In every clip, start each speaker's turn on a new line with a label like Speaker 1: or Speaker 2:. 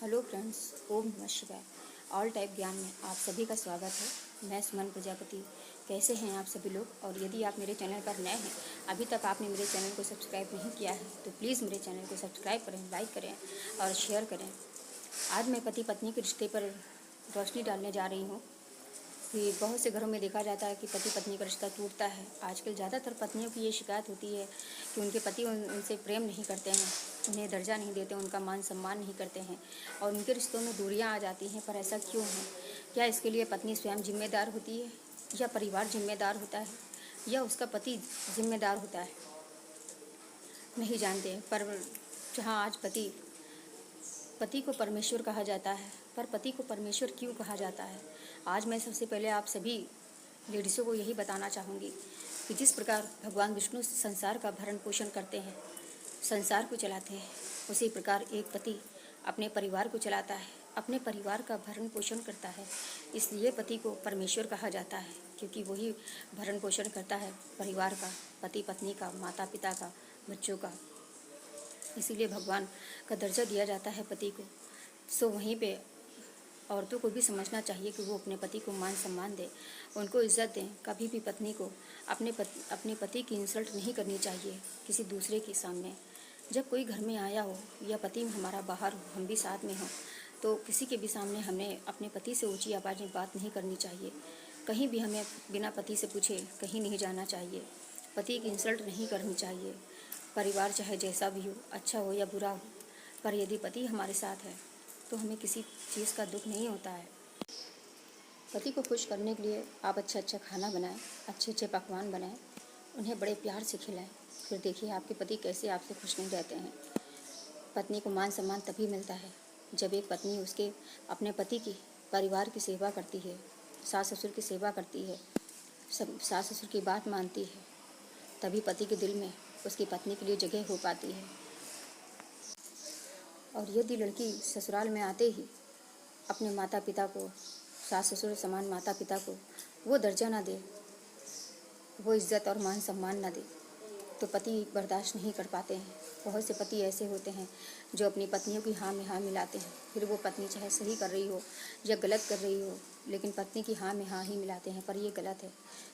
Speaker 1: Hello friends, ओम नमः शिवाय। All type ज्ञान में आप सभी का स्वागत है। मैं सुमन प्रजापति। कैसे हैं आप सभी लोग? और यदि आप मेरे चैनल पर नए हैं, अभी तक आपने मेरे चैनल को सब्सक्राइब नहीं किया है, तो प्लीज़ मेरे चैनल को सब्सक्राइब करें, लाइक करें और शेयर करें। आज मैं पति पत्नी के रिश्ते पर रोशनी डालने जा रही हूँ कि बहुत से घरों में देखा जाता है कि पति पत्नी का रिश्ता टूटता है। आजकल ज़्यादातर पत्नियों की ये शिकायत होती है कि उनके पति उनसे प्रेम नहीं करते हैं, उन्हें दर्जा नहीं देते, उनका मान सम्मान नहीं करते हैं और उनके रिश्तों में दूरियां आ जाती हैं। पर ऐसा क्यों है? क्या इसके लिए पत्नी स्वयं जिम्मेदार होती है, या परिवार जिम्मेदार होता है, या उसका पति जिम्मेदार होता है? नहीं जानते। पर जहाँ आज पति को परमेश्वर कहा जाता है, पर पति को परमेश्वर क्यों कहा जाता है? आज मैं सबसे पहले आप सभी लेडीज़ों को यही बताना चाहूँगी कि जिस प्रकार भगवान विष्णु संसार का भरण पोषण करते हैं, संसार को चलाते हैं, उसी प्रकार एक पति अपने परिवार को चलाता है, अपने परिवार का भरण पोषण करता है। इसलिए पति को परमेश्वर कहा जाता है, क्योंकि वही भरण पोषण करता है परिवार का, पति पत्नी का, माता पिता का, बच्चों का। इसीलिए भगवान का दर्जा दिया जाता है पति को। सो वहीं पे औरतों को भी समझना चाहिए कि वो अपने पति को मान सम्मान दें, उनको इज्जत दें। कभी भी पत्नी को अपने पति की इंसल्ट नहीं करनी चाहिए किसी दूसरे के सामने। जब कोई घर में आया हो या पति हमारा बाहर हो, हम भी साथ में हों, तो किसी के भी सामने हमें अपने पति से ऊंची आवाज़ में बात नहीं करनी चाहिए। कहीं भी हमें बिना पति से पूछे कहीं नहीं जाना चाहिए। पति की इंसल्ट नहीं करनी चाहिए। परिवार चाहे जैसा भी हो, अच्छा हो या बुरा हो, पर यदि पति हमारे साथ है तो हमें किसी चीज़ का दुख नहीं होता है। पति को खुश करने के लिए आप अच्छा अच्छा खाना बनाएं, अच्छे अच्छे पकवान बनाएं, उन्हें बड़े प्यार से खिलाएं। फिर देखिए आपके पति कैसे आपसे खुश नहीं रहते हैं। पत्नी को मान सम्मान तभी मिलता है जब एक पत्नी उसके अपने पति की परिवार की सेवा करती है, सास ससुर की सेवा करती है, सब सास ससुर की बात मानती है, तभी पति के दिल में उसकी पत्नी के लिए जगह हो पाती है। और यदि लड़की ससुराल में आते ही अपने माता पिता को, सास ससुर समान माता पिता को वो दर्जा ना दे, वो इज्जत और मान सम्मान ना दे, तो पति बर्दाश्त नहीं कर पाते हैं। बहुत से पति ऐसे होते हैं जो अपनी पत्नियों की हाँ में हाँ मिलाते हैं। फिर वो पत्नी चाहे सही कर रही हो या गलत कर रही हो, लेकिन पत्नी की हाँ में हाँ ही मिलाते हैं, पर ये गलत है।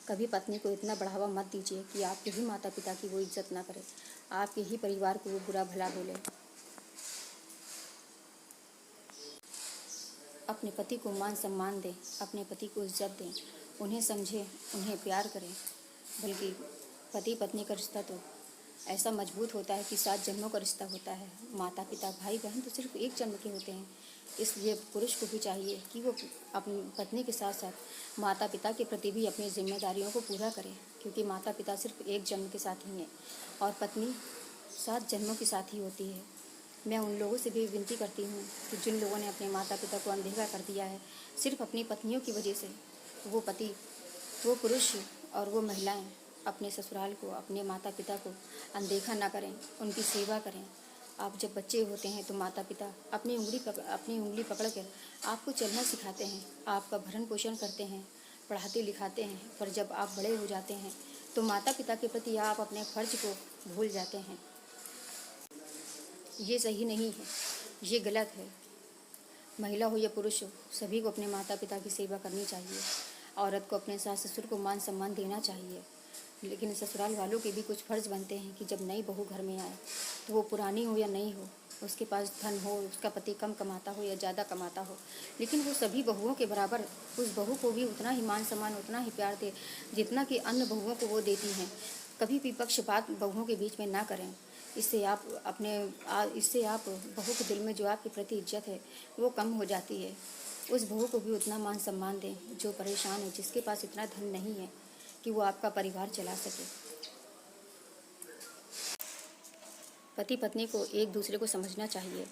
Speaker 1: कभी पत्नी को इतना बढ़ावा मत दीजिए कि आपके ही माता पिता की वो इज्जत ना करे, आपके ही परिवार को वो बुरा भला बोले। अपने पति को मान सम्मान दें, अपने पति को इज्जत दें, उन्हें समझें, उन्हें प्यार करें। बल्कि पति पत्नी का रिश्ता तो ऐसा मजबूत होता है कि 7 जन्मों का रिश्ता होता है। माता पिता भाई बहन तो सिर्फ एक जन्म के होते हैं। इसलिए पुरुष को भी चाहिए कि वो अपनी पत्नी के साथ साथ माता पिता के प्रति भी अपनी जिम्मेदारियों को पूरा करें, क्योंकि माता पिता सिर्फ एक जन्म के साथ ही हैं और पत्नी 7 जन्मों के साथ ही होती है। मैं उन लोगों से भी विनती करती हूँ कि जिन लोगों ने अपने माता पिता को अनदेखा कर दिया है सिर्फ अपनी पत्नियों की वजह से, वो पुरुष और वो महिलाएं अपने ससुराल को, अपने माता पिता को अनदेखा ना करें, उनकी सेवा करें। आप जब बच्चे होते हैं तो माता पिता अपनी उंगली पकड़ कर आपको चलना सिखाते हैं, आपका भरण पोषण करते हैं, पढ़ाते लिखाते हैं। पर जब आप बड़े हो जाते हैं तो माता पिता के प्रति आप अपने फर्ज को भूल जाते हैं। ये सही नहीं है, ये गलत है। महिला हो या पुरुष हो, सभी को अपने माता पिता की सेवा करनी चाहिए। औरत को अपने सास ससुर को मान सम्मान देना चाहिए। लेकिन ससुराल वालों के भी कुछ फ़र्ज़ बनते हैं कि जब नई बहू घर में आए तो वो पुरानी हो या नहीं हो, उसके पास धन हो, उसका पति कम कमाता हो या ज़्यादा कमाता हो, लेकिन वो सभी बहुओं के बराबर उस बहू को भी उतना ही मान सम्मान, उतना ही प्यार दे जितना कि अन्य बहुओं को वो देती हैं। कभी भी पक्षपात बहुओं के बीच में ना करें। इससे आप बहू के दिल में जो आपके प्रति इज्जत है वो कम हो जाती है। उस बहू को भी उतना मान सम्मान दें जो परेशान है, जिसके पास इतना धन नहीं है कि वो आपका परिवार चला सके। पति पत्नी को एक दूसरे को समझना चाहिए,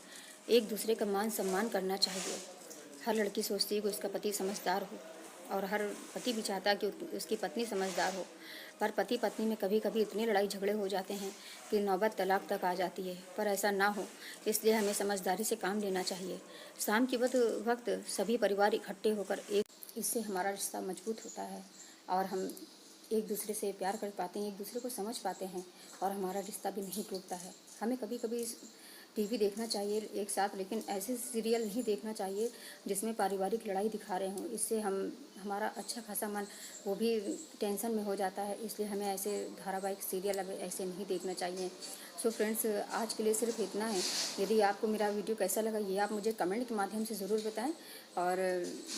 Speaker 1: एक दूसरे का मान सम्मान करना चाहिए। हर लड़की सोचती है कि उसका पति समझदार हो और हर पति भी चाहता है कि उसकी पत्नी समझदार हो। पर पति पत्नी में कभी कभी इतनी लड़ाई झगड़े हो जाते हैं कि नौबत तलाक तक आ जाती है। पर ऐसा ना हो, इसलिए हमें समझदारी से काम लेना चाहिए। शाम के वक्त सभी परिवार इकट्ठे होकर इससे हमारा रिश्ता मजबूत होता है और हम एक दूसरे से प्यार कर पाते हैं, एक दूसरे को समझ पाते हैं और हमारा रिश्ता भी नहीं टूटता है। हमें कभी कभी टीवी देखना चाहिए एक साथ, लेकिन ऐसे सीरियल नहीं देखना चाहिए जिसमें पारिवारिक लड़ाई दिखा रहे हों। इससे हमारा अच्छा खासा मन वो भी टेंशन में हो जाता है, इसलिए हमें ऐसे धारावाहिक सीरियल अब ऐसे नहीं देखना चाहिए। सो फ्रेंड्स, आज के लिए सिर्फ इतना है। यदि आपको मेरा वीडियो कैसा लगा ये आप मुझे कमेंट के माध्यम से ज़रूर बताएं, और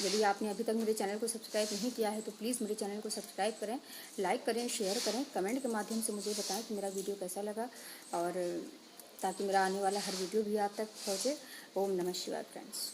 Speaker 1: यदि आपने अभी तक मेरे चैनल को सब्सक्राइब नहीं किया है तो प्लीज़ मेरे चैनल को सब्सक्राइब करें, लाइक करें, शेयर करें, कमेंट के माध्यम से मुझे बताएं कि मेरा वीडियो कैसा लगा, और ताकि मेरा आने वाला हर वीडियो भी आप तक पहुँचे। ओम नमः शिवाय फ्रेंड्स।